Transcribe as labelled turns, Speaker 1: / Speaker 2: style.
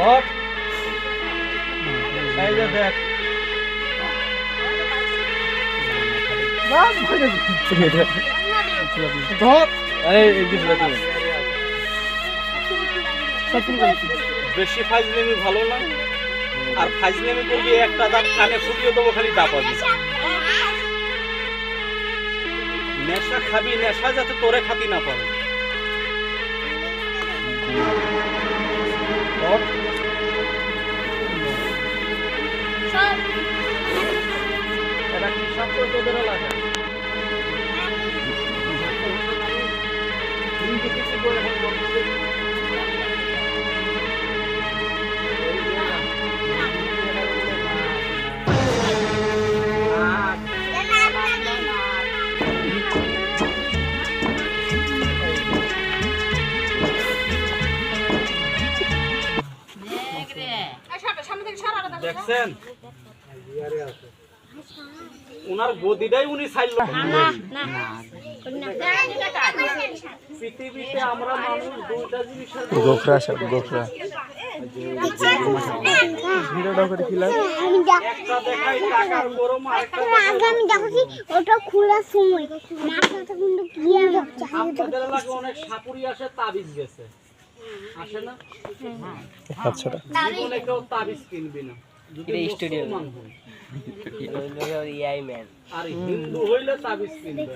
Speaker 1: ওঠ এই যে দেখ বেশি ফাজলামি ভালো না আর ফাজলামি করবি একটা দাঁত কানে ফুটিয়ে দেবো খালি দাপাবি নেশা খাবি নেশা যাতে তোরে খাতি না পারে এটা কি সব তোদের লাগে দেখছেন উনার গদিটাই উনি ছাইল পৃথিবীতে আমরা মানুষ দুইটা জিনিস গোখরা সব গোখরা ভিডিওটা করে দিলাম একটা দেখাই টাকার গরম আরেকটা
Speaker 2: আমি দেখছি ওটা খোলার সময় মাথাটা কিন্তু গিয়ে যাচ্ছে
Speaker 1: আপনাদের লাগে অনেক সাপুরি আসে তাবিজ গেছে আসে না আচ্ছা জীবনে কেউ তাবিজ কিনবি না যদি স্টুডিও আর হিন্দু হইলে তাবিজ কিনবে